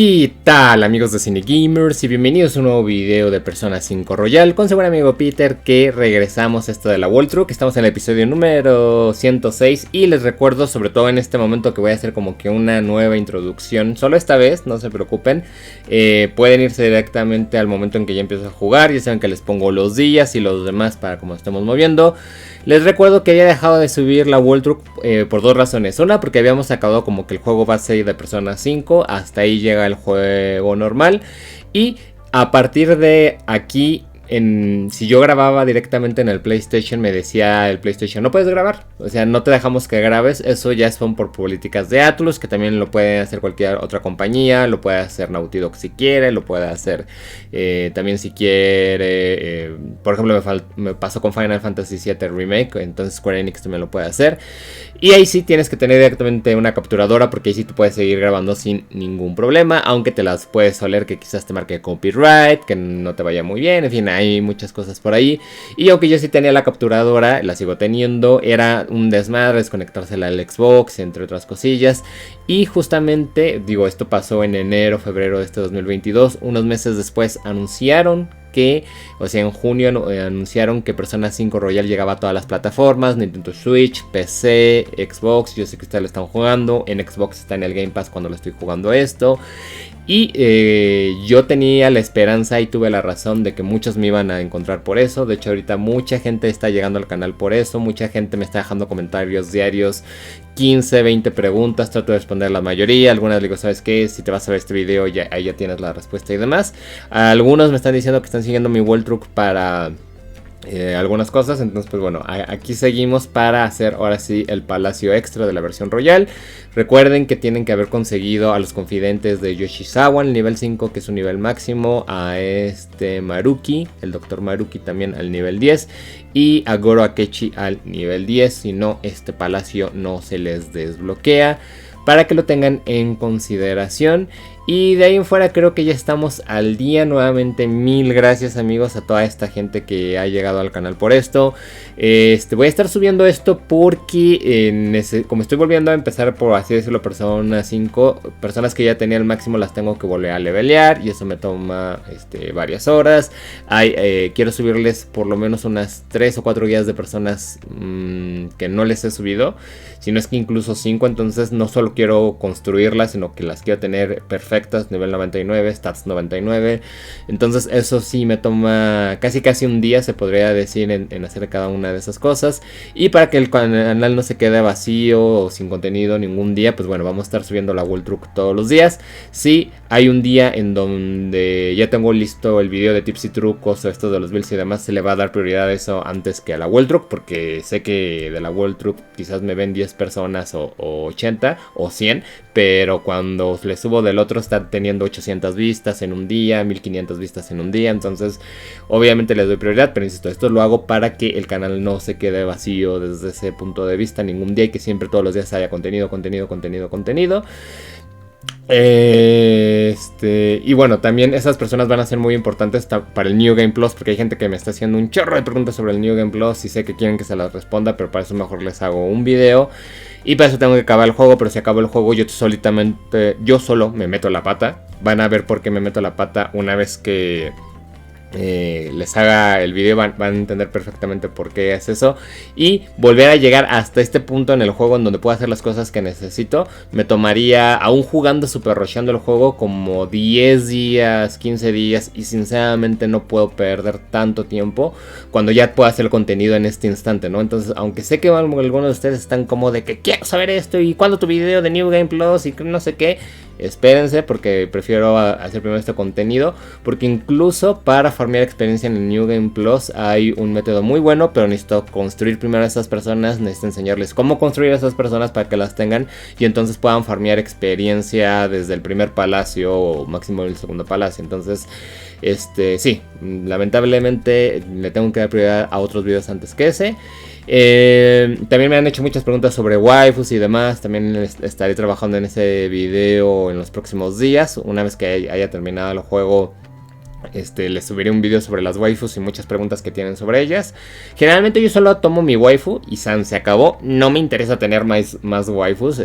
¿Qué tal, amigos de CINEGamers? Y bienvenidos a un nuevo video de Persona 5 Royal con su buen amigo Peter, que regresamos a esto de la World Truck. Estamos en el episodio número 106 y les recuerdo, sobre todo en este momento, que voy a hacer como que una nueva introducción. Solo esta vez, no se preocupen, pueden irse directamente al momento en que ya empiezo a jugar. Ya saben que les pongo los días y los demás para como estemos moviendo. Les recuerdo que había dejado de subir la World Truck por dos razones. Una, porque habíamos sacado como que el juego base de Persona 5, hasta ahí llega el juego normal. Y a partir de aquí, si yo grababa directamente en el PlayStation, me decía el PlayStation: no puedes grabar, o sea, no te dejamos que grabes. Eso ya son por políticas de Atlus, que también lo puede hacer cualquier otra compañía. Lo puede hacer Naughty Dog si quiere, lo puede hacer también si quiere. Por ejemplo, me pasó con Final Fantasy VII Remake, entonces Square Enix también lo puede hacer. Y ahí sí tienes que tener directamente una capturadora, porque ahí sí tú puedes seguir grabando sin ningún problema, aunque te las puedes oler que quizás te marque copyright, que no te vaya muy bien, en fin, hay muchas cosas por ahí. Y aunque yo sí tenía la capturadora, la sigo teniendo, era un desmadre desconectársela al Xbox, entre otras cosillas. Y justamente, digo, esto pasó en enero, febrero de este 2022, unos meses después anunciaron que, o sea, en junio anunciaron que Persona 5 Royal llegaba a todas las plataformas: Nintendo Switch, PC, Xbox. Yo sé que ustedes lo están jugando, en Xbox está en el Game Pass cuando lo estoy jugando esto. Y yo tenía la esperanza y tuve la razón de que muchos me iban a encontrar por eso. De hecho, ahorita mucha gente está llegando al canal por eso. Mucha gente me está dejando comentarios diarios, 15, 20 preguntas. Trato de responder la mayoría. Algunas digo: ¿sabes qué? Si te vas a ver este video, ahí ya tienes la respuesta y demás. Algunos me están diciendo que están siguiendo mi World Truck para algunas cosas. Entonces, pues bueno, aquí seguimos para hacer ahora sí el palacio extra de la versión royal. Recuerden que tienen que haber conseguido a los confidentes de Yoshizawa al nivel 5, que es su nivel máximo, a Maruki, el Dr. Maruki, también al nivel 10, y a Goro Akechi al nivel 10. Si no, este palacio no se les desbloquea, para que lo tengan en consideración. Y de ahí en fuera creo que ya estamos al día. Nuevamente, mil gracias, amigos, a toda esta gente que ha llegado al canal por esto. Voy a estar subiendo esto porque como estoy volviendo a empezar, por así decirlo, Persona 5, personas que ya tenía el máximo las tengo que volver a levelear, y eso me toma varias horas. Quiero subirles por lo menos unas 3 o 4 guías de personas que no les he subido, si no es que incluso 5. Entonces no solo quiero construirlas, sino que las quiero tener perfectas, nivel 99, stats 99. Entonces eso sí me toma casi un día, se podría decir, en hacer cada una de esas cosas. Y para que el canal no se quede vacío o sin contenido ningún día, pues bueno, vamos a estar subiendo la World Truck todos los días. Sí, hay un día en donde ya tengo listo el video de tips y trucos, o esto de los builds y demás, se le va a dar prioridad a eso antes que a la World Truck, porque sé que de la World Truck quizás me ven 10 personas o 80 o 100, pero cuando le subo del otro está teniendo 800 vistas en un día, 1500 vistas en un día. Entonces obviamente les doy prioridad, pero insisto, esto lo hago para que el canal no se quede vacío desde ese punto de vista ningún día, y que siempre todos los días haya contenido. Y bueno, también esas personas van a ser muy importantes para el New Game Plus, porque hay gente que me está haciendo un chorro de preguntas sobre el New Game Plus y sé que quieren que se las responda, pero para eso mejor les hago un video. Y para eso tengo que acabar el juego, pero si acabo el juego yo solo me meto la pata. Van a ver por qué me meto la pata una vez que les haga el video. Van a entender perfectamente por qué es eso. Y volver a llegar hasta este punto en el juego en donde puedo hacer las cosas que necesito, me tomaría, aún jugando, super rusheando el juego, como 10 días, 15 días. Y sinceramente no puedo perder tanto tiempo cuando ya puedo hacer el contenido en este instante, ¿no? Entonces, aunque sé que algunos de ustedes están como de que quiero saber esto, y cuándo tu video de New Game Plus y no sé qué, espérense, porque prefiero hacer primero este contenido, porque incluso para farmear experiencia en el New Game Plus hay un método muy bueno, pero necesito construir primero a esas personas, necesito enseñarles cómo construir a esas personas para que las tengan y entonces puedan farmear experiencia desde el primer palacio o máximo el segundo palacio. Entonces sí, lamentablemente le tengo que dar prioridad a otros videos antes que ese. También me han hecho muchas preguntas sobre waifus y demás. También estaré trabajando en ese video en los próximos días. Una vez que haya terminado el juego, Les subiré un video sobre las waifus y muchas preguntas que tienen sobre ellas. Generalmente yo solo tomo mi waifu y san, se acabó. No me interesa tener más waifus,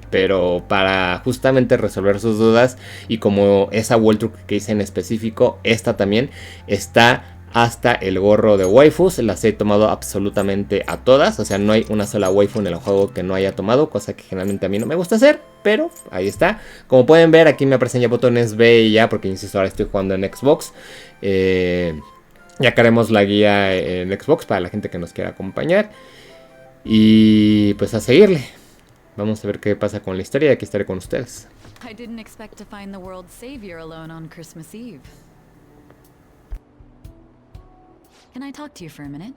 pero para justamente resolver sus dudas, y como esa World Truck que hice en específico, esta también está hasta el gorro de waifus. Las he tomado absolutamente a todas. O sea, no hay una sola waifu en el juego que no haya tomado, cosa que generalmente a mí no me gusta hacer, pero ahí está. Como pueden ver, aquí me aparecen ya botones B y A, porque insisto, ahora estoy jugando en Xbox. Ya haremos la guía en Xbox para la gente que nos quiera acompañar. Y pues a seguirle. Vamos a ver qué pasa con la historia y aquí estaré con ustedes. I didn't expect to find the world's savior alone on Christmas Eve. Can I talk to you for a minute?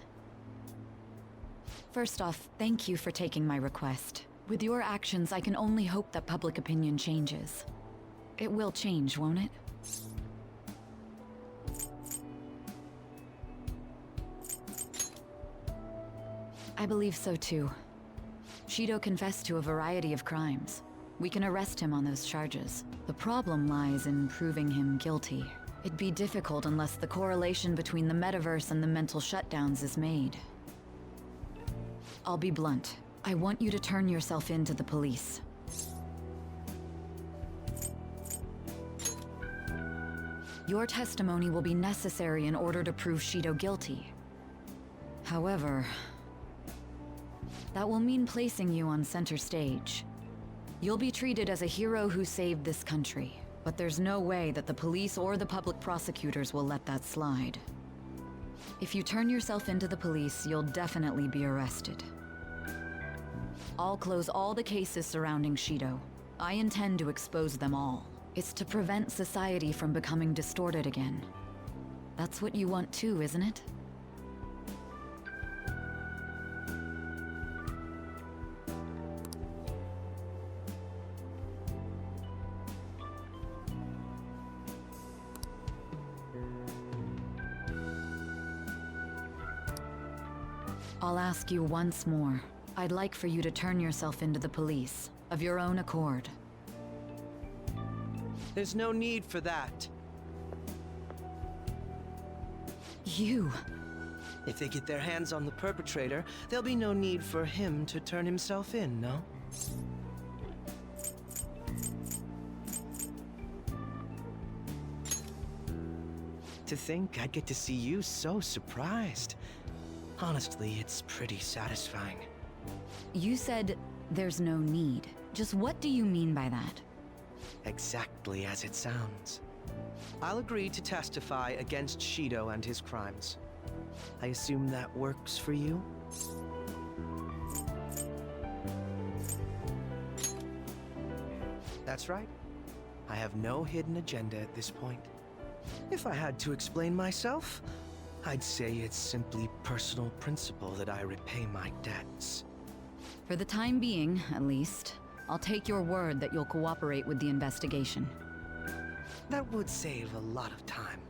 First off, thank you for taking my request. With your actions, I can only hope that public opinion changes. It will change, won't it? I believe so too. Shido confessed to a variety of crimes. We can arrest him on those charges. The problem lies in proving him guilty. It'd be difficult unless the correlation between the metaverse and the mental shutdowns is made. I'll be blunt. I want you to turn yourself in to the police. Your testimony will be necessary in order to prove Shido guilty. However, that will mean placing you on center stage. You'll be treated as a hero who saved this country. But there's no way that the police or the public prosecutors will let that slide. If you turn yourself into the police, you'll definitely be arrested. I'll close all the cases surrounding Shido. I intend to expose them all. It's to prevent society from becoming distorted again. That's what you want too, isn't it? I'll ask you once more. I'd like for you to turn yourself into the police, of your own accord. There's no need for that. You... If they get their hands on the perpetrator, there'll be no need for him to turn himself in, no? To think I'd get to see you so surprised. Honestly, it's pretty satisfying. You said there's no need. Just what do you mean by that? Exactly as it sounds. I'll agree to testify against Shido and his crimes. I assume that works for you? That's right. I have no hidden agenda at this point. If I had to explain myself, I'd say it's simply personal principle that I repay my debts. For the time being, at least, I'll take your word that you'll cooperate with the investigation. That would save a lot of time.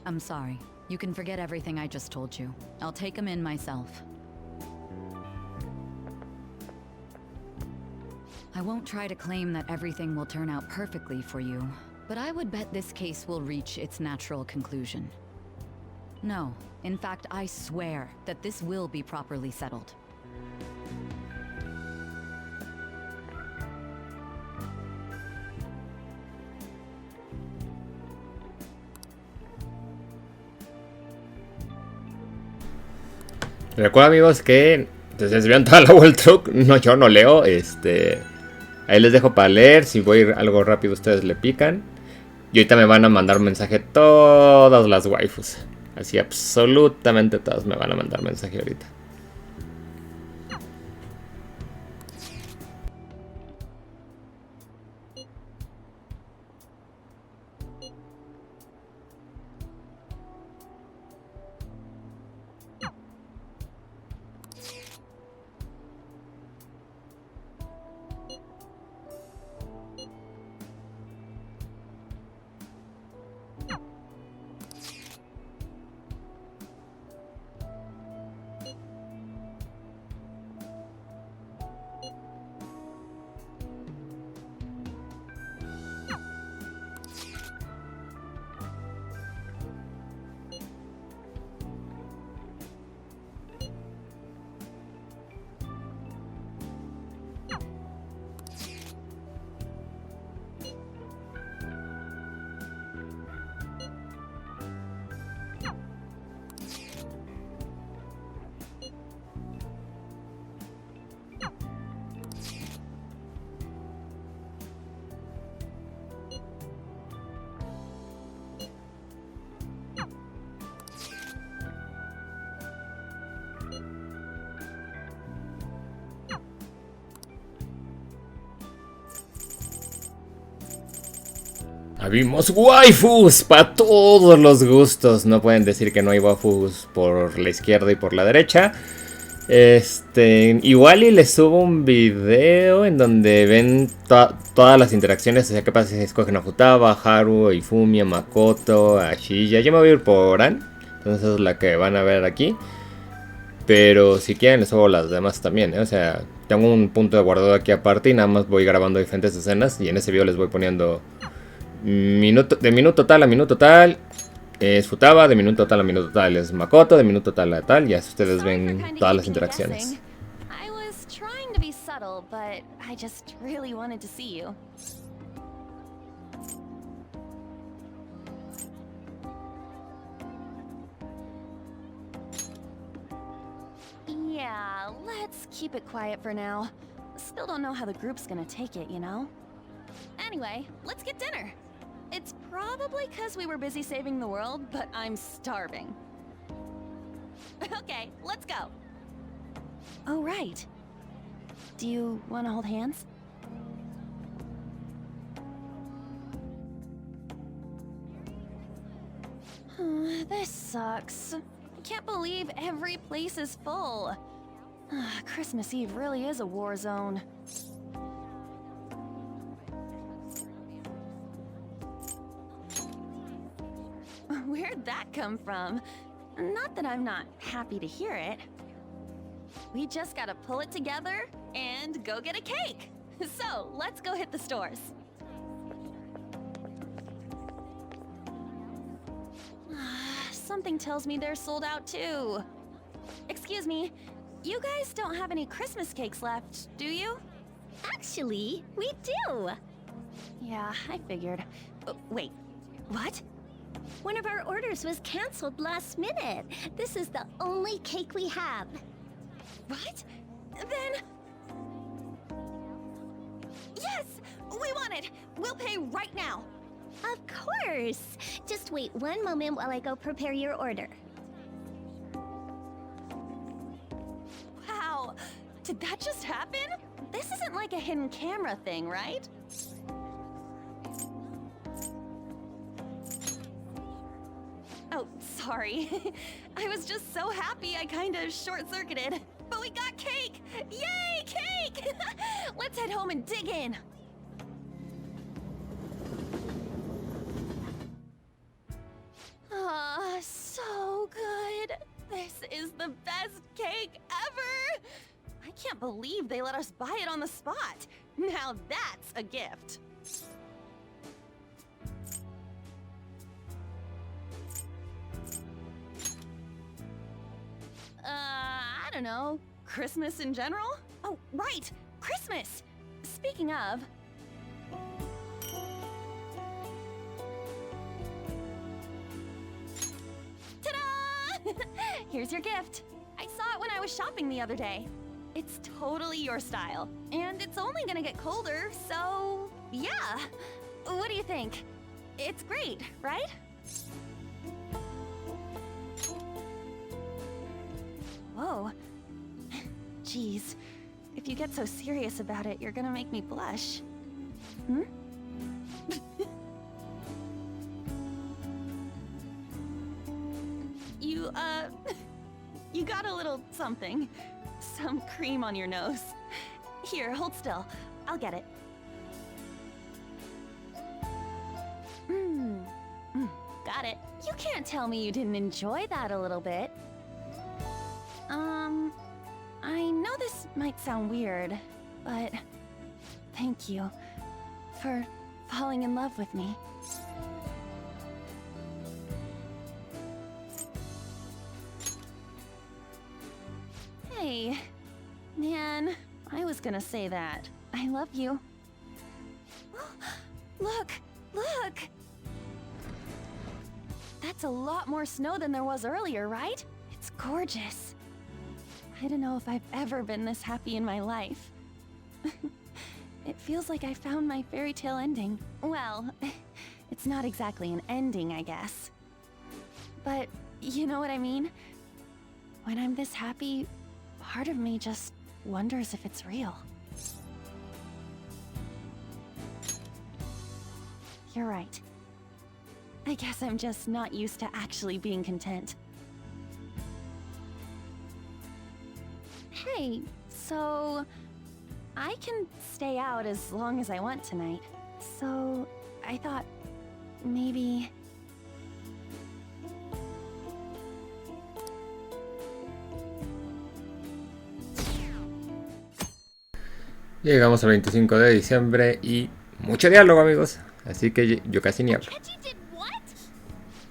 I'm sorry. You can forget everything I just told you. I'll take him in myself. I won't try to claim that everything will turn out perfectly for you, but I would bet this case will reach its natural conclusion. No, in fact, I swear that this will be properly settled. Recuerda, amigos, que entonces vean toda la World Truck. No, yo no leo. Ahí les dejo para leer. Si voy algo rápido, ustedes le pican. Y ahorita me van a mandar un mensaje todas las waifus. Así absolutamente todas me van a mandar mensaje ahorita. Habimos waifus para todos los gustos. No pueden decir que no hay waifus por la izquierda y por la derecha. Igual y les subo un video en donde ven todas las interacciones. O sea, qué pasa si escogen a Futaba, a Haru, a Ifumi, a Makoto, a Shiya. Yo me voy a ir por An. Entonces esa es la que van a ver aquí. Pero si quieren les subo las demás también, ¿eh? O sea, tengo un punto de guardado aquí aparte y nada más voy grabando diferentes escenas. Y en ese video les voy poniendo de minuto tal a minuto tal es Futaba, de minuto tal a minuto tal es Makoto, de minuto tal a tal, y así ustedes ven todas las interacciones. I was trying to be subtle, but I just really wanted to see you. Yeah, let's keep it quiet for now. Still don't know how the group's gonna take it, you know? Anyway, let's get dinner. It's probably because we were busy saving the world, but I'm starving. Okay, let's go. Oh, right. Do you want to hold hands? This sucks. I can't believe every place is full. Christmas Eve really is a war zone. Where'd that come from? Not that I'm not happy to hear it. We just gotta pull it together and go get a cake. So, let's go hit the stores. Something tells me they're sold out too. Excuse me, you guys don't have any Christmas cakes left, do you? Actually, we do. Yeah, I figured. Wait, what? One of our orders was canceled last minute. This is the only cake we have. What? Then... Yes! We want it! We'll pay right now! Of course! Just wait one moment while I go prepare your order. Wow! Did that just happen? This isn't like a hidden camera thing, right? Oh, sorry. I was just so happy I kinda short-circuited. But we got cake! Yay, cake! Let's head home and dig in! Ah, so good! This is the best cake ever! I can't believe they let us buy it on the spot! Now that's a gift! I don't know. Christmas in general? Oh, right! Christmas! Speaking of... Ta-da! Here's your gift. I saw it when I was shopping the other day. It's totally your style. And it's only gonna get colder, so... yeah! What do you think? It's great, right? Whoa. Jeez. If you get so serious about it, you're gonna make me blush. Hmm? You, you got a little something. Some cream on your nose. Here, hold still. I'll get it. Got it. You can't tell me you didn't enjoy that a little bit. I know this might sound weird, but thank you for falling in love with me. Hey, man, I was gonna say that. I love you. Look, look! That's a lot more snow than there was earlier, right? It's gorgeous. I don't know if I've ever been this happy in my life. It feels like I found my fairy tale ending. Well, it's not exactly an ending, I guess. But you know what I mean? When I'm this happy, part of me just wonders if it's real. You're right. I guess I'm just not used to actually being content. Hey, so I can stay out as long as I want tonight. So I thought maybe... Llegamos al 25 de diciembre y mucho diálogo, amigos. Así que yo casi ni hablo. Keji did what?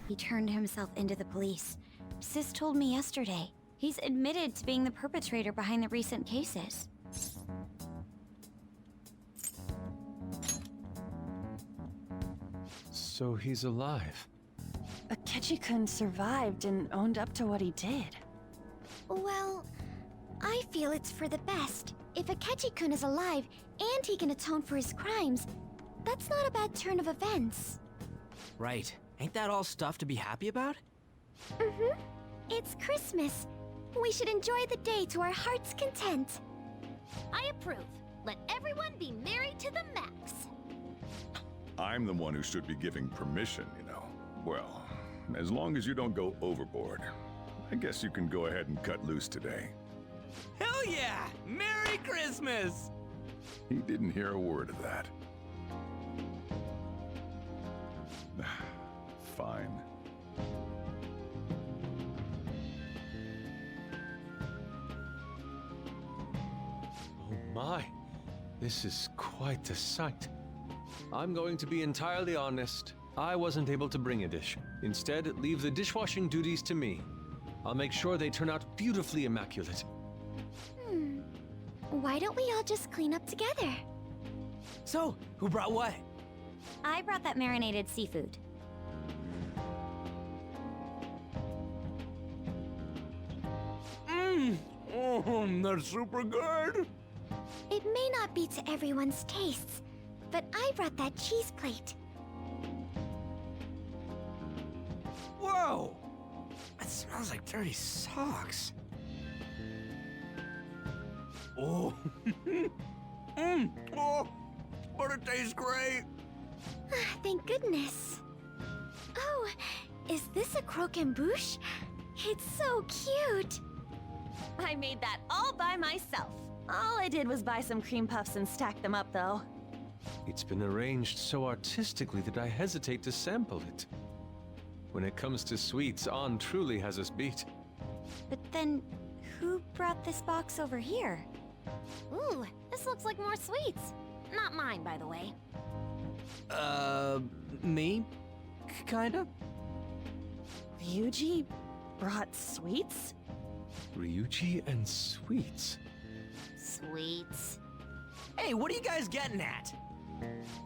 He turned himself into the police. Sis told me yesterday. He's admitted to being the perpetrator behind the recent cases. So he's alive. Akechi-kun survived and owned up to what he did. Well, I feel it's for the best. If Akechi-kun is alive and he can atone for his crimes, that's not a bad turn of events. Right. Ain't that all stuff to be happy about? Mm-hmm. It's Christmas. We should enjoy the day to our heart's content. I approve. Let everyone be merry to the max. I'm the one who should be giving permission, you know. Well, as long as you don't go overboard, I guess you can go ahead and cut loose today. Hell yeah! Merry Christmas! He didn't hear a word of that. Fine. Oh my, this is quite the sight. I'm going to be entirely honest. I wasn't able to bring a dish. Instead, leave the dishwashing duties to me. I'll make sure they turn out beautifully immaculate. Why don't we all just clean up together? So, who brought what? I brought that marinated seafood. That's super good! It may not be to everyone's tastes, but I brought that cheese plate. Whoa! That smells like dirty socks. Oh, oh, but it tastes great. Thank goodness. Oh, is this a croquembouche? It's so cute. I made that all by myself. All I did was buy some cream puffs and stack them up, though. It's been arranged so artistically that I hesitate to sample it. When it comes to sweets, An truly has us beat. But then, who brought this box over here? Ooh, this looks like more sweets. Not mine, by the way. Me? Kinda? Ryuji brought sweets? Ryuji and sweets. Sweets. Hey, what are you guys getting at?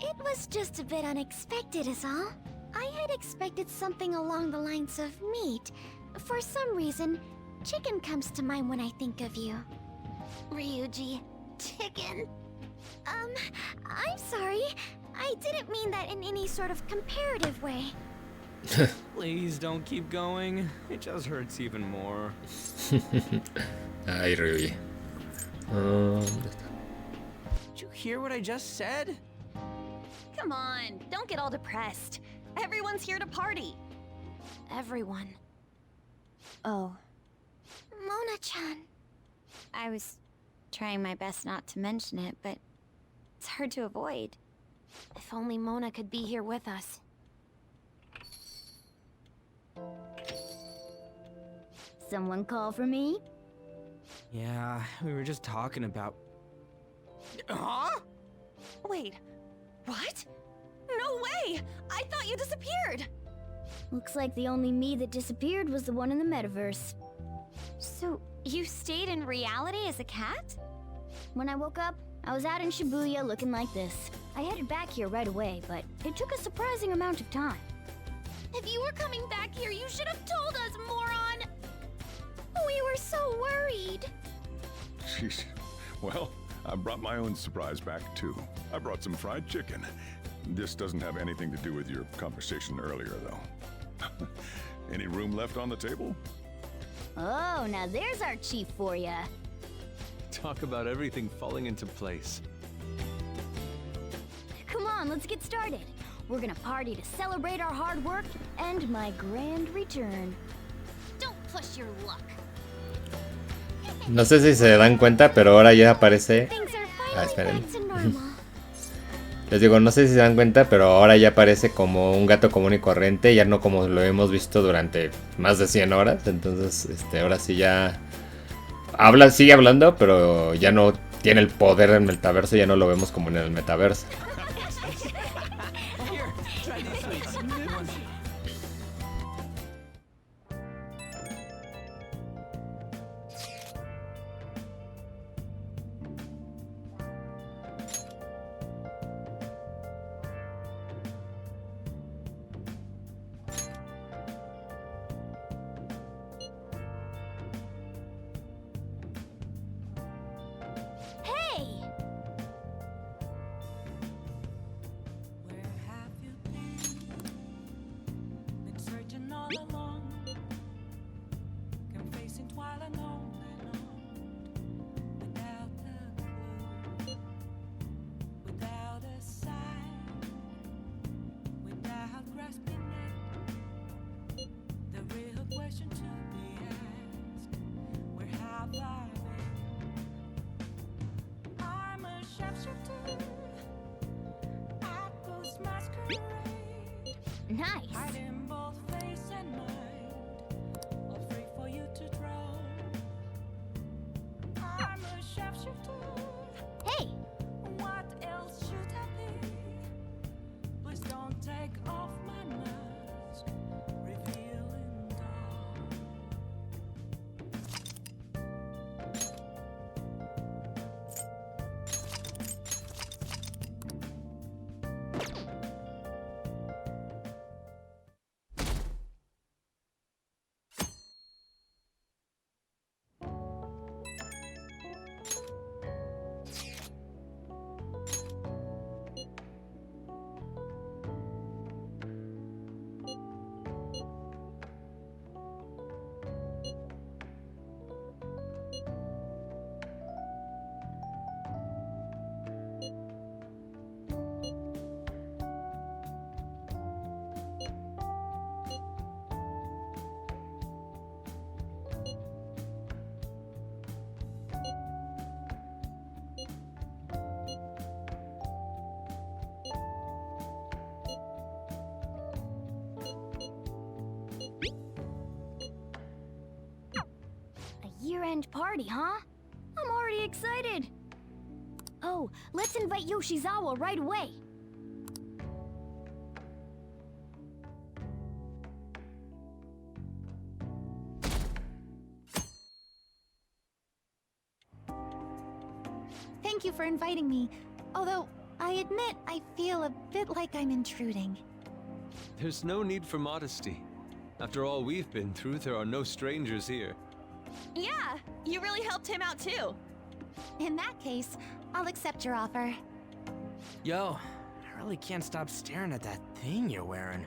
It was just a bit unexpected is all. I had expected something along the lines of meat. For some reason, chicken comes to mind when I think of you. Ryuji, chicken. I'm sorry. I didn't mean that in any sort of comparative way. Please don't keep going. It just hurts even more. Ay, Ryuji. Did you hear what I just said? Come on, don't get all depressed. Everyone's here to party. Everyone. Oh. Mona-chan. I was trying my best not to mention it, but it's hard to avoid. If only Mona could be here with us. Someone call for me? Yeah, we were just talking about... Huh? Wait, what? No way! I thought you disappeared! Looks like the only me that disappeared was the one in the metaverse. So, you stayed in reality as a cat? When I woke up, I was out in Shibuya looking like this. I headed back here right away, but it took a surprising amount of time. If you were coming back here, you should have told us, moron! We were so worried. Sheesh. Well, I brought my own surprise back too. I brought some fried chicken. This doesn't have anything to do with your conversation earlier, though. Any room left on the table? Oh, now there's our chief for ya. Talk about everything falling into place. Come on, let's get started. We're gonna party to celebrate our hard work and my grand return. Don't push your luck. No sé si se dan cuenta, pero ahora ya aparece... Ah, esperen. Les digo, no sé si se dan cuenta, pero ahora ya aparece como un gato común y corriente, ya no como lo hemos visto durante más de 100 horas. Entonces, ahora sí ya habla, sigue hablando, pero ya no tiene el poder del metaverso, ya no lo vemos como en el metaverso. Nice. Hey. What else should I be? Please don't take off my mask, revealing dark. Year-end party, huh? I'm already excited. Oh, let's invite Yoshizawa right away. Thank you for inviting me. Although, I admit I feel a bit like I'm intruding. There's no need for modesty. After all we've been through, there are no strangers here. Yeah, you really helped him out too. In that case, I'll accept your offer. Yo, I really can't stop staring at that thing you're wearing.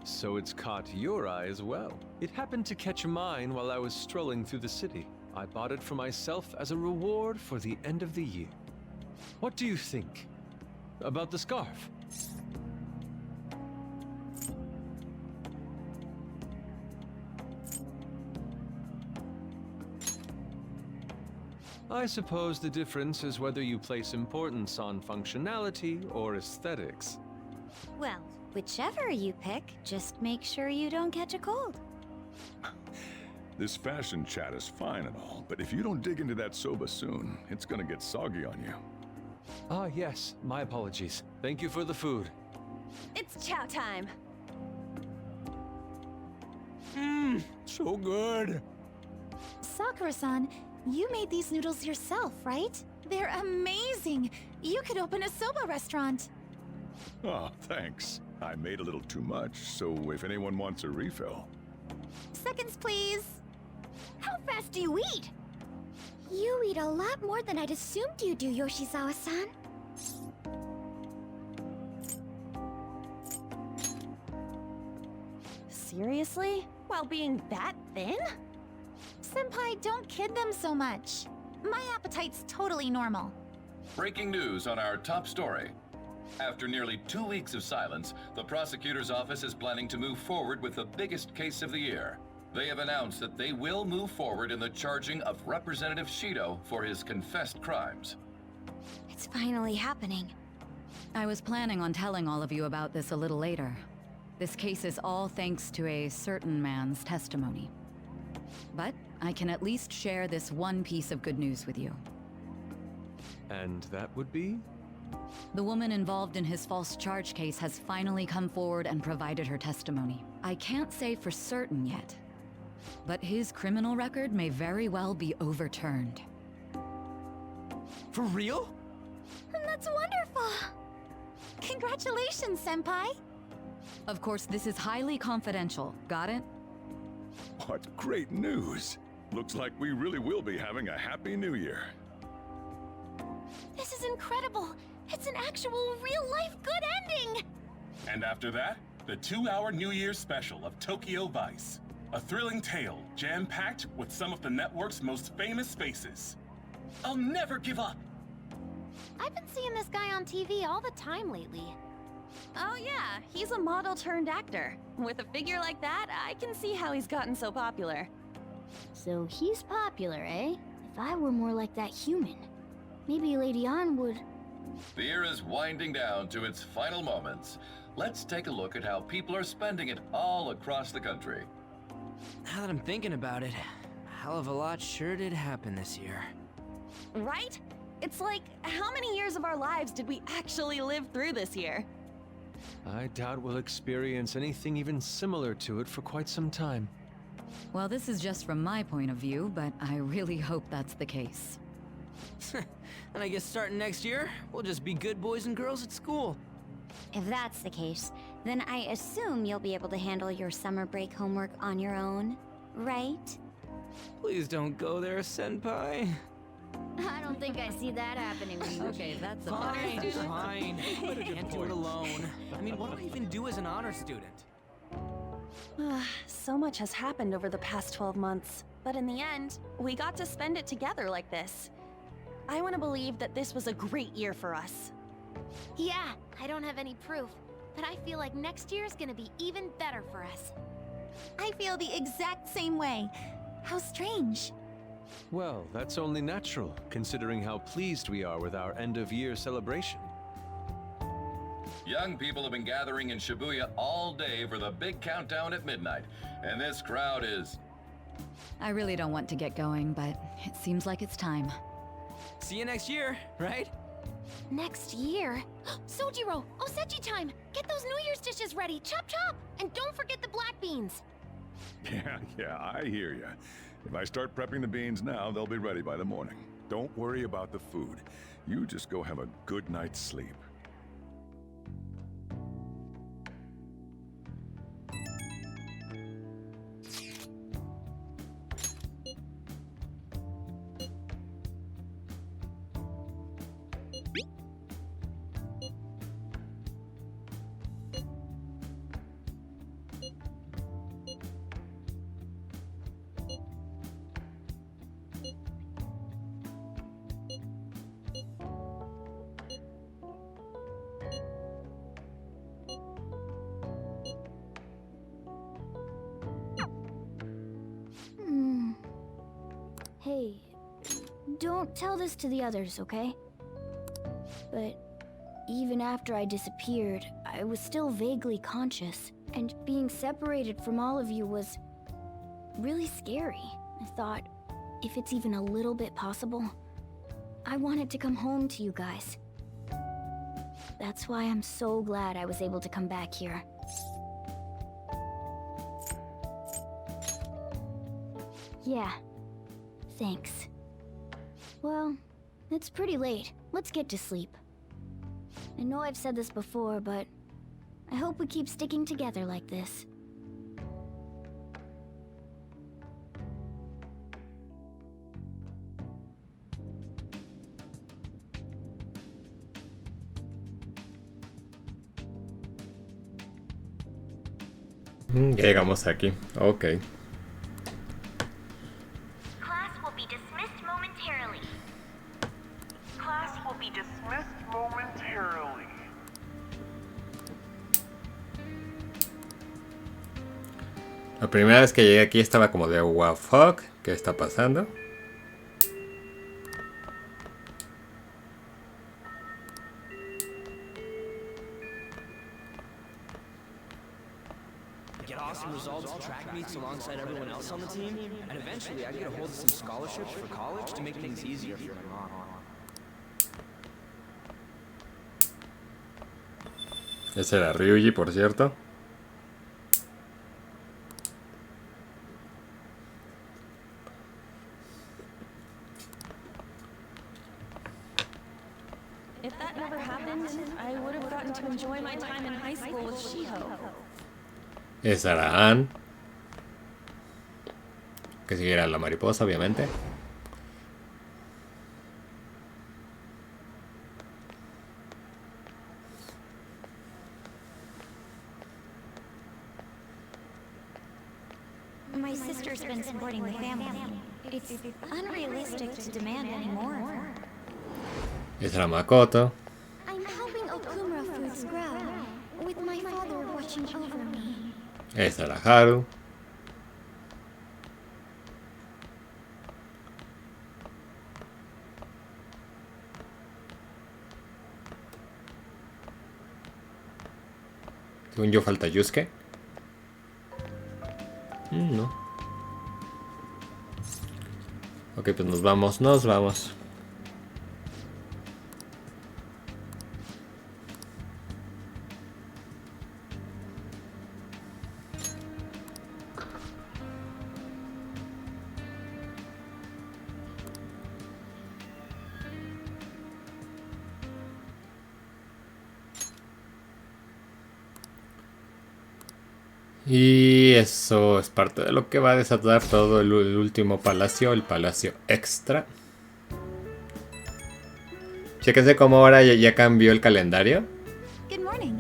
So it's caught your eye as well. It happened to catch mine while I was strolling through the city. I bought it for myself as a reward for the end of the year. What do you think about the scarf? I suppose the difference is whether you place importance on functionality or aesthetics. Well, whichever you pick, just make sure you don't catch a cold. This fashion chat is fine and all, but if you don't dig into that soba soon, it's gonna get soggy on you. Ah, yes, my apologies. Thank you for the food. It's chow time. So good. Sakura-san, you made these noodles yourself, right? They're amazing! You could open a soba restaurant. Oh, thanks. I made a little too much, so if anyone wants a refill. Seconds, please. How fast do you eat? You eat a lot more than I'd assumed you do, Yoshizawa-san. Seriously? While being that thin? Senpai, don't kid them so much. My appetite's totally normal. Breaking news on our top story. After nearly 2 weeks of silence, the prosecutor's office is planning to move forward with the biggest case of the year. They have announced that they will move forward in the charging of Representative Shido for his confessed crimes. It's finally happening. I was planning on telling all of you about this a little later. This case is all thanks to a certain man's testimony. But I can at least share this one piece of good news with you. And that would be? The woman involved in his false charge case has finally come forward and provided her testimony. I can't say for certain yet, but his criminal record may very well be overturned. For real? That's wonderful! Congratulations, Senpai! Of course, this is highly confidential. Got it? What great news! Looks like we really will be having a happy new year. This is incredible! It's an actual real-life good ending! And after that, the 2-hour New Year's special of Tokyo Vice. A thrilling tale, jam-packed with some of the network's most famous faces. I'll never give up! I've been seeing this guy on TV all the time lately. Oh yeah, he's a model turned actor. With a figure like that, I can see how he's gotten so popular. So he's popular, eh? If I were more like that human, maybe Lady An would... The year is winding down to its final moments. Let's take a look at how people are spending it all across the country. Now that I'm thinking about it, a hell of a lot sure did happen this year. Right? It's like, how many years of our lives did we actually live through this year? I doubt we'll experience anything even similar to it for quite some time. Well, this is just from my point of view, but I really hope that's the case. And I guess starting next year, we'll just be good boys and girls at school. If that's the case, then I assume you'll be able to handle your summer break homework on your own, right? Please don't go there, Senpai. I don't think I see that happening. Okay, that's a Fine, fine. Can't do it alone. I mean, what do I even do as an honor student? So much has happened over the past 12 months, but in the end, we got to spend it together like this. I want to believe that this was a great year for us. Yeah, I don't have any proof, but I feel like next year is gonna be even better for us. I feel the exact same way. How strange. Well, that's only natural, considering how pleased we are with our end-of-year celebration. Young people have been gathering in Shibuya all day for the big countdown at midnight, and this crowd is... I really don't want to get going, but it seems like it's time. See you next year, right? Next year? Sojiro, Osechi time! Get those New Year's dishes ready, chop chop! And don't forget the black beans! Yeah, I hear ya. If I start prepping the beans now, they'll be ready by the morning. Don't worry about the food. You just go have a good night's sleep. Hey, don't tell this to the others, okay? But even after I disappeared, I was still vaguely conscious, and being separated from all of you was really scary. I thought, if it's even a little bit possible, I wanted to come home to you guys. That's why I'm so glad I was able to come back here. Yeah. Thanks. Well, it's pretty late. Let's get to sleep. I know I've said this before, but I hope we keep sticking together like this. Llegamos aquí. Ok. Class will be dismissed momentarily. Class will be dismissed momentarily. La primera vez que llegué aquí estaba como de wow, fuck, ¿qué está pasando? Get awesome results at track meets alongside everyone else on the team, and eventually I'd get a hold of some scholarships for college to make things easier for my mom. Ese era Ryuji, por cierto. If that never happened, I would have gotten to enjoy my time in high school with Shiho. Esa era Ann. Que siguiera la mariposa, obviamente. My sister's been supporting the family. It's unrealistic to demand any more. Esa era Makoto. I'm helping Okumura foods grow, with my father watching over me. Esa era Haru. Según yo falta Yusuke. No. Ok, pues nos vamos. Y eso es parte de lo que va a desatar todo el último palacio, el palacio extra. Chéquense cómo ahora ya cambió el calendario. Good morning.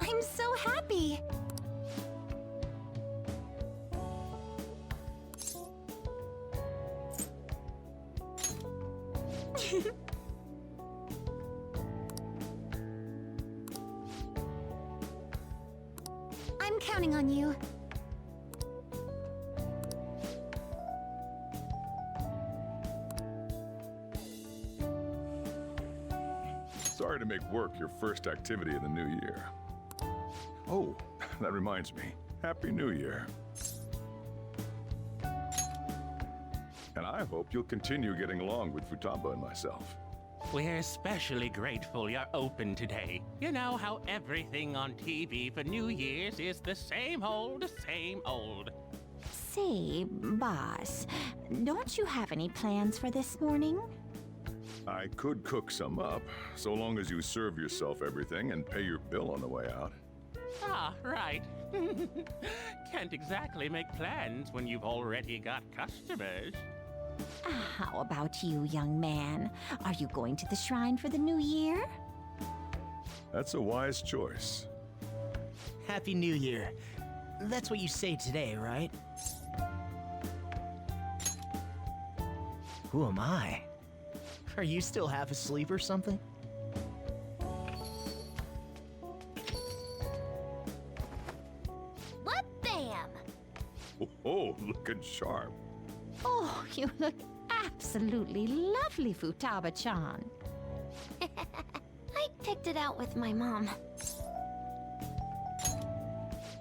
I'm so happy! I'm counting on you. Sorry to make work your first activity of the new year. Oh, that reminds me. Happy New Year. And I hope you'll continue getting along with Futaba and myself. We're especially grateful you're open today. You know how everything on TV for New Year's is the same old, same old. Say, boss, don't you have any plans for this morning? I could cook some up, so long as you serve yourself everything and pay your bill on the way out. Ah, right. Can't exactly make plans when you've already got customers. How about you, young man? Are you going to the shrine for the new year? That's a wise choice. Happy New Year. That's what you say today, right? Who am I? Are you still half asleep or something? What bam! Oh, looking sharp. Oh, you look absolutely lovely, Futaba-chan. I picked it out with my mom.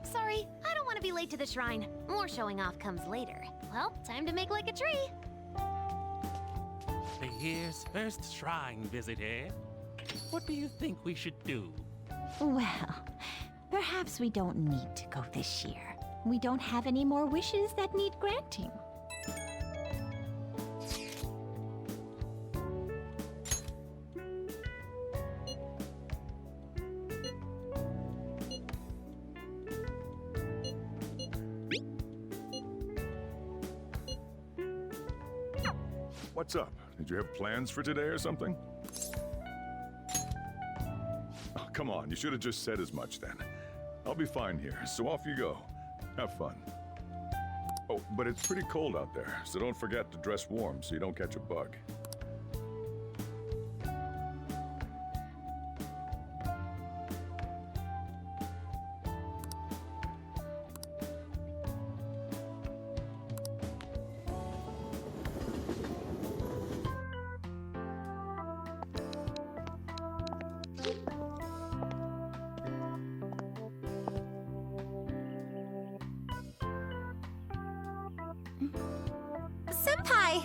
Sorry, I don't want to be late to the shrine. More showing off comes later. Well, time to make like a tree. The year's first shrine visit, eh? What do you think we should do? Well, perhaps we don't need to go this year. We don't have any more wishes that need granting. What's up? Did you have plans for today or something? Oh, come on, you should have just said as much then. I'll be fine here, so off you go. Have fun. Oh, but it's pretty cold out there, so don't forget to dress warm so you don't catch a bug. Senpai!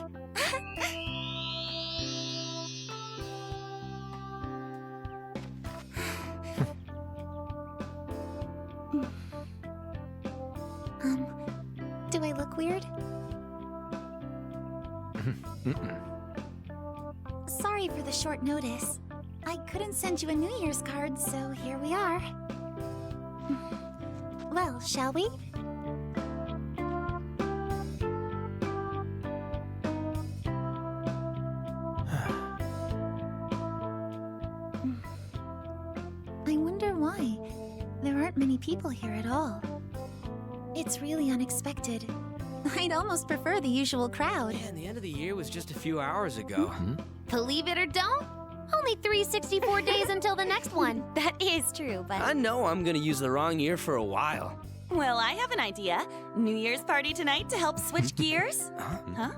Do I look weird? Sorry for the short notice. I couldn't send you a New Year's card, so here we are. Well, shall we? I wonder why. There aren't many people here at all. It's really unexpected. I'd almost prefer the usual crowd. Man, the end of the year was just a few hours ago. Believe it or don't, only 364 days until the next one. That is true, but... I know I'm gonna use the wrong year for a while. Well, I have an idea. New Year's party tonight to help switch gears? Huh?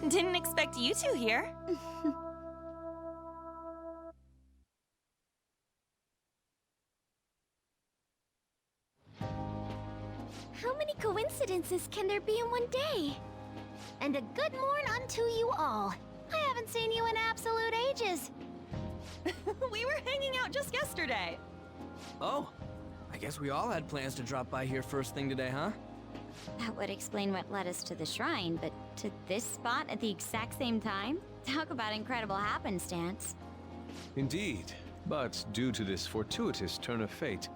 Didn't expect you two here. How many coincidences can there be in one day? And a good morn unto you all. I haven't seen you in absolute ages. We were hanging out just yesterday. Oh, I guess we all had plans to drop by here first thing today, huh? That would explain what led us to the shrine, but to this spot at the exact same time? Talk about incredible happenstance. Indeed, but due to this fortuitous turn of fate,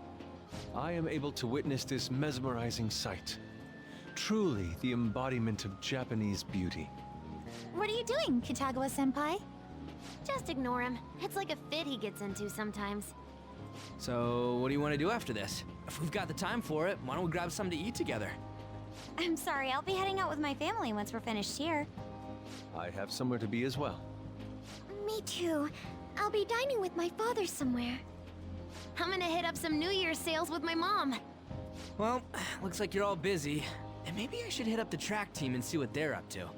I am able to witness this mesmerizing sight. Truly the embodiment of Japanese beauty. What are you doing, Kitagawa-senpai? Just ignore him. It's like a fit he gets into sometimes. So, what do you want to do after this? If we've got the time for it, why don't we grab something to eat together? I'm sorry, I'll be heading out with my family once we're finished here. I have somewhere to be as well. Me too. I'll be dining with my father somewhere. I'm gonna hit up some New Year's sales with my mom. Well, looks like you're all busy. And maybe I should hit up the track team and see what they're up to.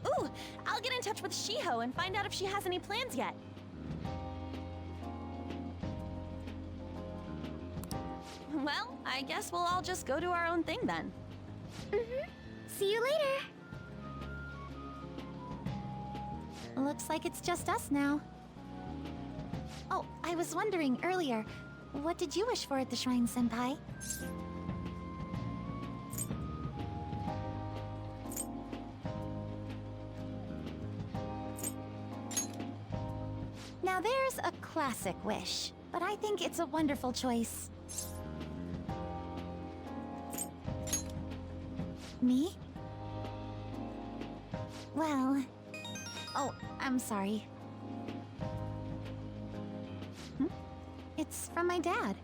Ooh, I'll get in touch with Shiho and find out if she has any plans yet. Well, I guess we'll all just go do our own thing then. See you later. Looks like it's just us now. Oh, I was wondering earlier, what did you wish for at the shrine, senpai? Now there's a classic wish, but I think it's a wonderful choice. Me? Well... Oh, I'm sorry. It's from my dad.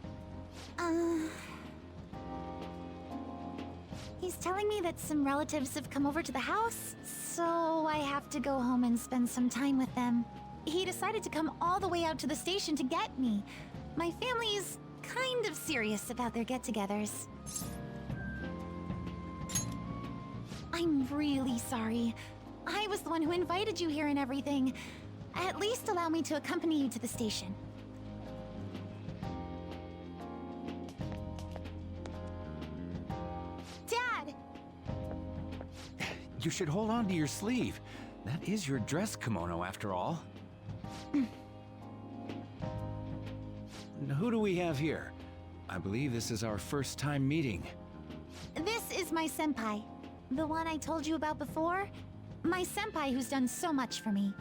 He's telling me that some relatives have come over to the house, so I have to go home and spend some time with them. He decided to come all the way out to the station to get me. My family is kind of serious about their get-togethers. I'm really sorry. I was the one who invited you here and everything. At least allow me to accompany you to the station. Dad! You should hold on to your sleeve. That is your dress kimono, after all. Who do we have here? I believe this is our first time meeting. This is my senpai. The one I told you about before? My senpai who's done so much for me.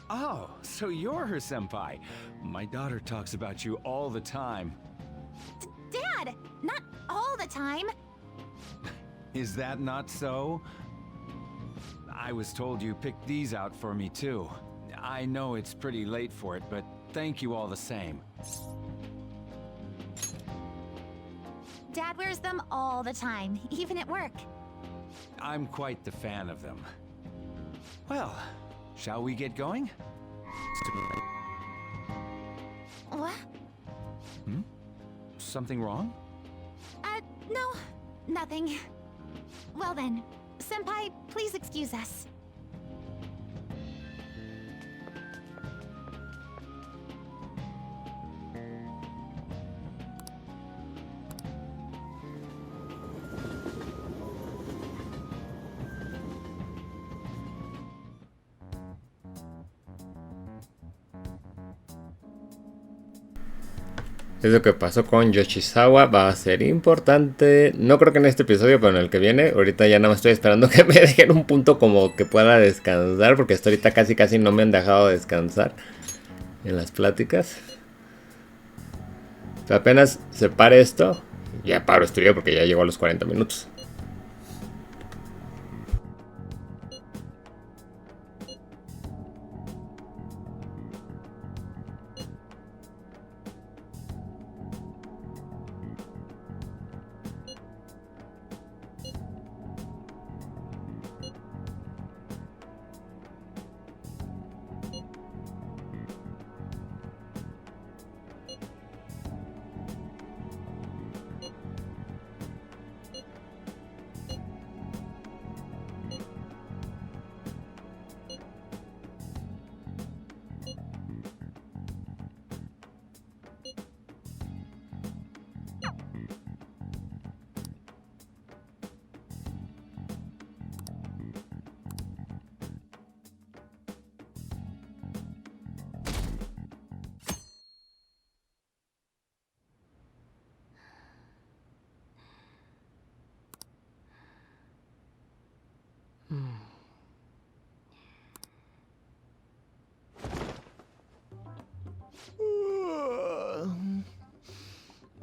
Oh, so you're her senpai. My daughter talks about you all the time. Dad! Not all the time! Is that not so? I was told you picked these out for me too. I know it's pretty late for it, but thank you all the same. Dad wears them all the time, even at work. I'm quite the fan of them. Well, shall we get going? What? Hmm? Something wrong? No, nothing. Well then, Senpai, please excuse us. Es lo que pasó con Yoshizawa, va a ser importante. No creo que en este episodio, pero en el que viene. Ahorita ya nada más estoy esperando que me dejen un punto como que pueda descansar, porque hasta ahorita casi no me han dejado descansar en las pláticas. O sea, apenas se pare esto, ya paro estudio porque ya llegó a los 40 minutos.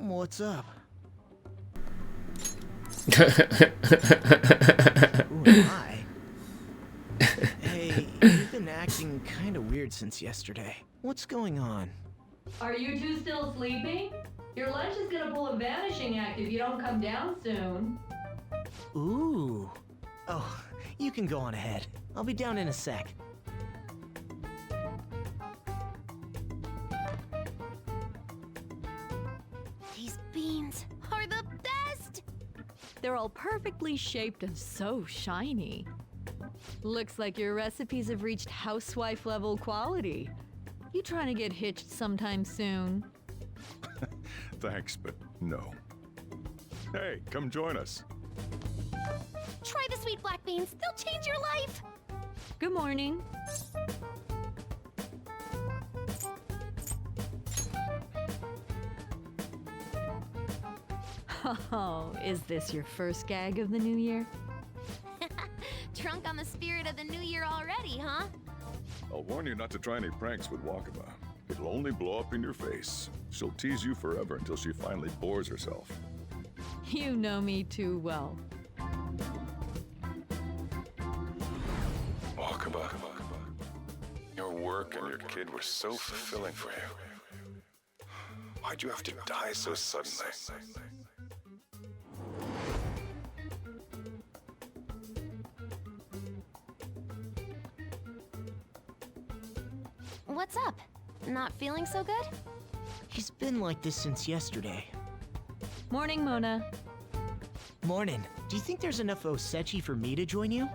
What's up? Ooh, hi. Hey, you've been acting kind of weird since yesterday. What's going on? Are you two still sleeping? Your lunch is gonna pull a vanishing act if you don't come down soon. Ooh. Oh, you can go on ahead. I'll be down in a sec. These beans are the best! They're all perfectly shaped and so shiny. Looks like your recipes have reached housewife level quality. You trying to get hitched sometime soon? Thanks, but no. Hey, come join us. Try the sweet black beans. They'll change your life. Good morning. Oh, is this your first gag of the new year? Drunk on the spirit of the new year already, huh? I'll warn you not to try any pranks with Wakaba. It'll only blow up in your face. She'll tease you forever until she finally bores herself. You know me too well. Wakaba, your work and your kid were so fulfilling for you. Why'd you have to die so suddenly? What's up? Not feeling so good? He's been like this since yesterday. Morning, Mona. Morning. Do you think there's enough osechi for me to join you?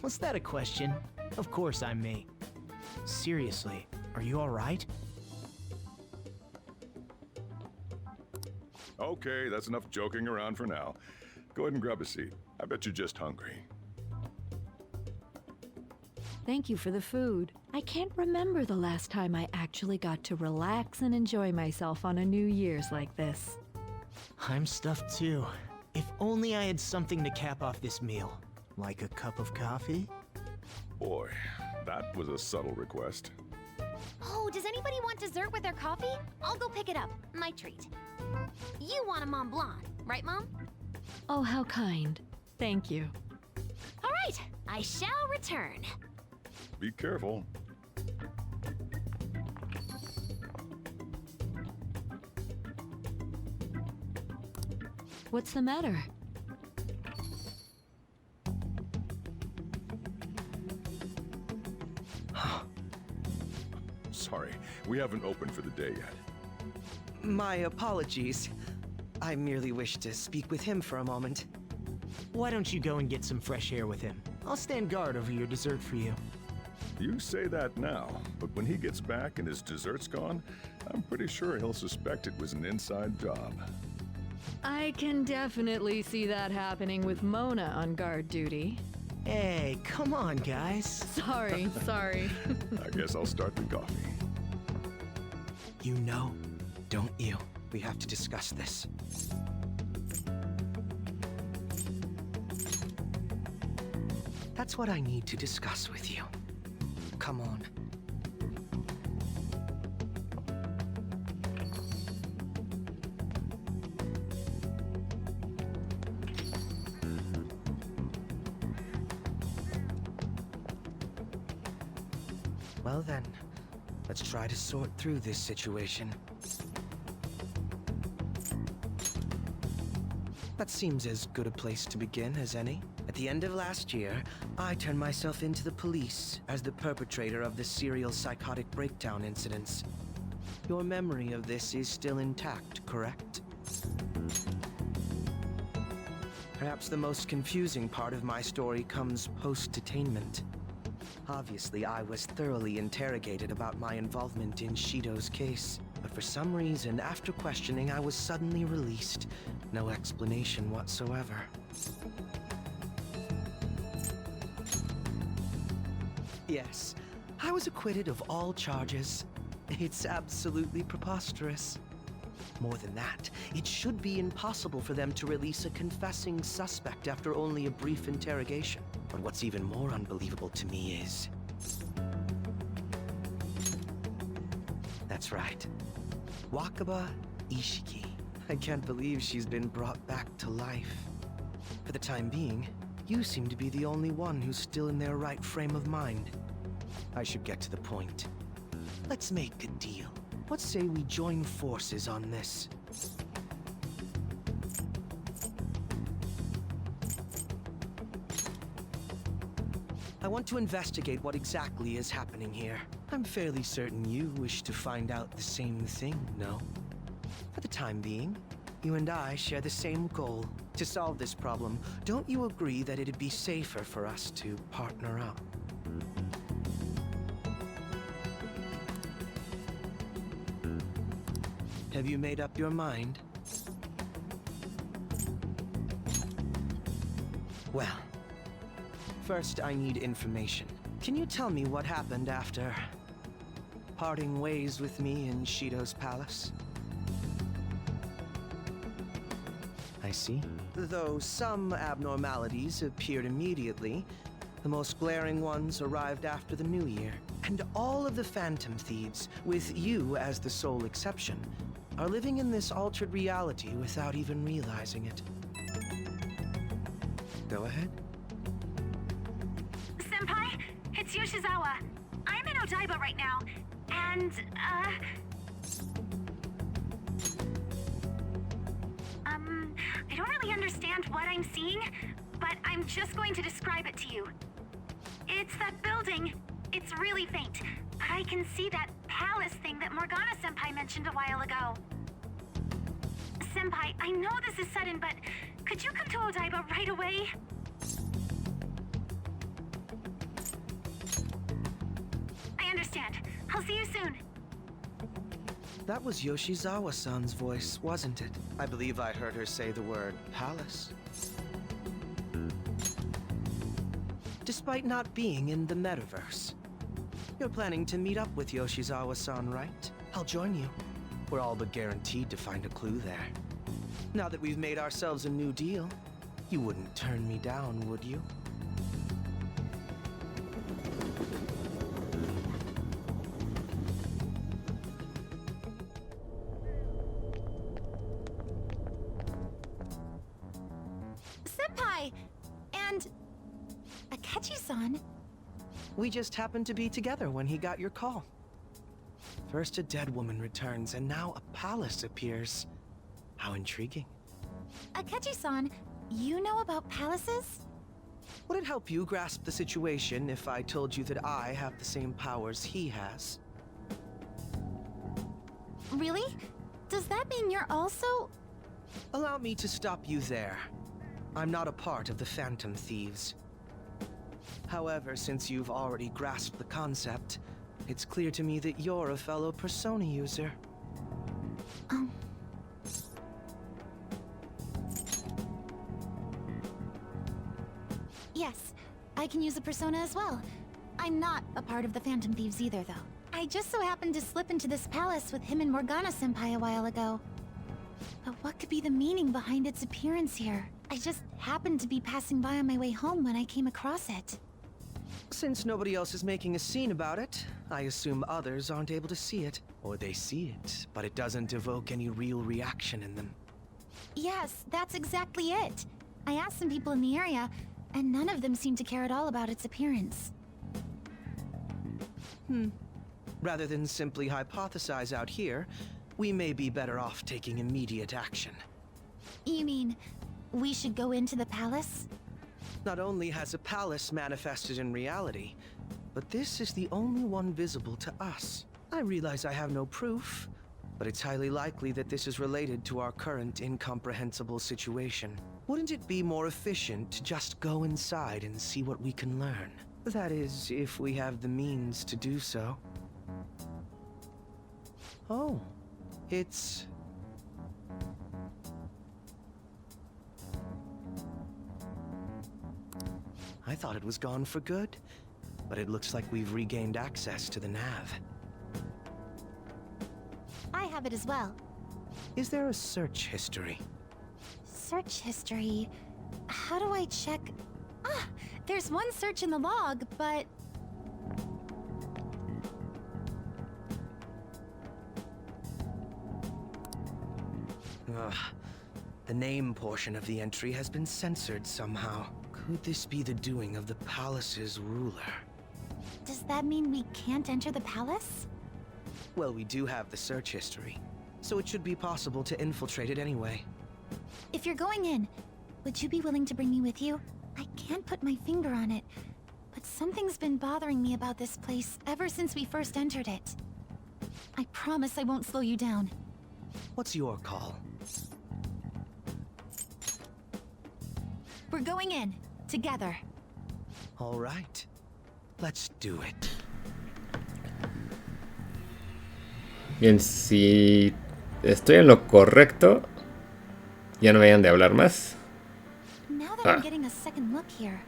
Was that a question? Of course I'm me. Seriously, are you alright? Okay, that's enough joking around for now. Go ahead and grab a seat. I bet you're just hungry. Thank you for the food. I can't remember the last time I actually got to relax and enjoy myself on a New Year's like this. I'm stuffed too. If only I had something to cap off this meal. Like a cup of coffee? Boy, that was a subtle request. Oh, does anybody want dessert with their coffee? I'll go pick it up. My treat. You want a Mont Blanc, right, Mom? Oh, how kind. Thank you. All right, I shall return. Be careful. What's the matter? Sorry, we haven't opened for the day yet. My apologies. I merely wish to speak with him for a moment. Why don't you go and get some fresh air with him? I'll stand guard over your dessert for you. You say that now, but when he gets back and his dessert's gone, I'm pretty sure he'll suspect it was an inside job. I can definitely see that happening with Mona on guard duty. Hey, come on, guys. Sorry. I guess I'll start the coffee. You know, don't you? We have to discuss this. That's what I need to discuss with you. Come on. Well then, let's try to sort through this situation. That seems as good a place to begin as any. At the end of last year, I turned myself into the police as the perpetrator of the serial psychotic breakdown incidents. Your memory of this is still intact, correct? Perhaps the most confusing part of my story comes post-detainment. Obviously, I was thoroughly interrogated about my involvement in Shido's case, but for some reason, after questioning, I was suddenly released. No explanation whatsoever. Yes, I was acquitted of all charges. It's absolutely preposterous. More than that, it should be impossible for them to release a confessing suspect after only a brief interrogation. But what's even more unbelievable to me is... That's right. Wakaba Ishiki. I can't believe she's been brought back to life. For the time being, you seem to be the only one who's still in their right frame of mind. I should get to the point. Let's make a deal. What say we join forces on this? I want to investigate what exactly is happening here. I'm fairly certain you wish to find out the same thing, no? For the time being, you and I share the same goal. To solve this problem, don't you agree that it'd be safer for us to partner up? Have you made up your mind? Well, first I need information. Can you tell me what happened after parting ways with me in Shido's palace? I see. Though some abnormalities appeared immediately, the most glaring ones arrived after the new year. And all of the Phantom Thieves, with you as the sole exception, are living in this altered reality without even realizing it. Go ahead. Senpai, it's Yoshizawa. I'm in Odaiba right now, and, I don't really understand what I'm seeing, but I'm just going to describe it to you. It's that building. It's really faint, but I can see that palace thing that Morgana-senpai mentioned a while ago. Senpai, I know this is sudden, but could you come to Odaiba right away? I understand. I'll see you soon. That was Yoshizawa-san's voice, wasn't it? I believe I heard her say the word palace. Despite not being in the metaverse. You're planning to meet up with Yoshizawa-san, right? I'll join you. We're all but guaranteed to find a clue there. Now that we've made ourselves a new deal, you wouldn't turn me down, would you? Senpai! Akechi-san. We just happened to be together when he got your call. First a dead woman returns, and now a palace appears. How intriguing. Akechi-san, you know about palaces? Would it help you grasp the situation if I told you that I have the same powers he has? Really? Does that mean you're also... Allow me to stop you there. I'm not a part of the Phantom Thieves. However, since you've already grasped the concept, it's clear to me that you're a fellow Persona user. Yes, I can use a persona as well. I'm not a part of the Phantom Thieves either, though. I just so happened to slip into this palace with him and Morgana-senpai a while ago. But what could be the meaning behind its appearance here? I just happened to be passing by on my way home when I came across it. Since nobody else is making a scene about it, I assume others aren't able to see it. Or they see it, but it doesn't evoke any real reaction in them. Yes, that's exactly it. I asked some people in the area, and none of them seemed to care at all about its appearance. Rather than simply hypothesize out here, we may be better off taking immediate action. You mean, we should go into the palace? Not only has a palace manifested in reality, but this is the only one visible to us. I realize I have no proof, but it's highly likely that this is related to our current incomprehensible situation. Wouldn't it be more efficient to just go inside and see what we can learn? That is, if we have the means to do so. Oh, it's... I thought it was gone for good, but it looks like we've regained access to the nav. I have it as well. Is there a search history? Search history... How do I check... Ah! There's one search in the log, but... Ugh. The name portion of the entry has been censored somehow. Could this be the doing of the palace's ruler? Does that mean we can't enter the palace? Well, we do have the search history, so it should be possible to infiltrate it anyway. If you're going in, would you be willing to bring me with you? I can't put my finger on it, but something's been bothering me about this place ever since we first entered it. I promise I won't slow you down. What's your call? We're going in, together. All right. Let's do it. Bien, si estoy en lo correcto, ya no vayan de hablar más. Now that I'm getting a second look here,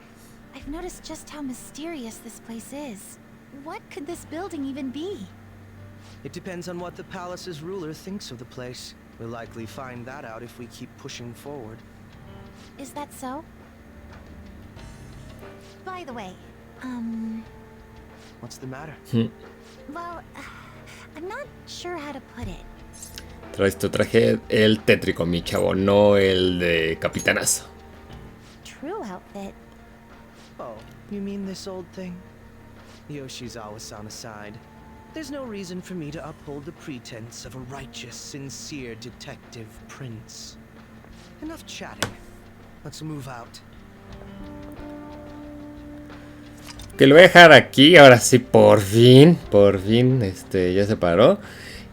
I've noticed just how mysterious this place is. What could this building even be? It depends on what the palace's ruler thinks of the place. We'll likely find that out if we keep pushing forward. Is that so? By the way, What's the matter? well, I'm not sure how to put it. Traes tu traje el tétrico, mi chavo, no el de capitanazo. True outfit. Oh, you mean this old thing? Yoshizawa-san aside, there's no reason for me to uphold the pretense of a righteous, sincere detective prince. Enough chatting. Let's move out. Que lo voy a dejar aquí, ahora sí, por fin, ya se paró.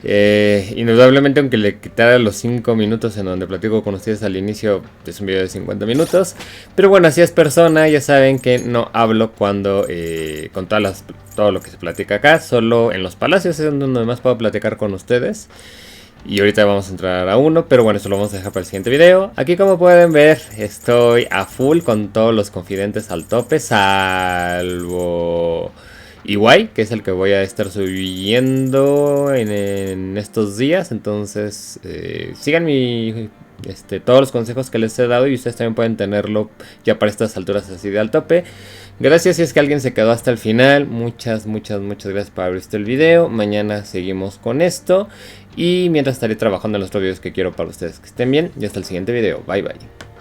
Indudablemente, aunque le quitara los 5 minutos en donde platico con ustedes al inicio, es un video de 50 minutos. Pero bueno, así es persona, ya saben que no hablo cuando con todo lo que se platica acá, solo en los palacios es donde más puedo platicar con ustedes. Y ahorita vamos a entrar a uno, pero bueno, eso lo vamos a dejar para el siguiente video. Aquí, como pueden ver, estoy a full con todos los confidentes al tope, salvo Iwai, que es el que voy a estar subiendo en estos días. Entonces, sigan todos los consejos que les he dado y ustedes también pueden tenerlo ya para estas alturas así de al tope. Gracias si es que alguien se quedó hasta el final. Muchas gracias por haber visto el video. Mañana seguimos con esto. Y mientras estaré trabajando en los otros videos que quiero para ustedes. Que estén bien y hasta el siguiente video. Bye bye.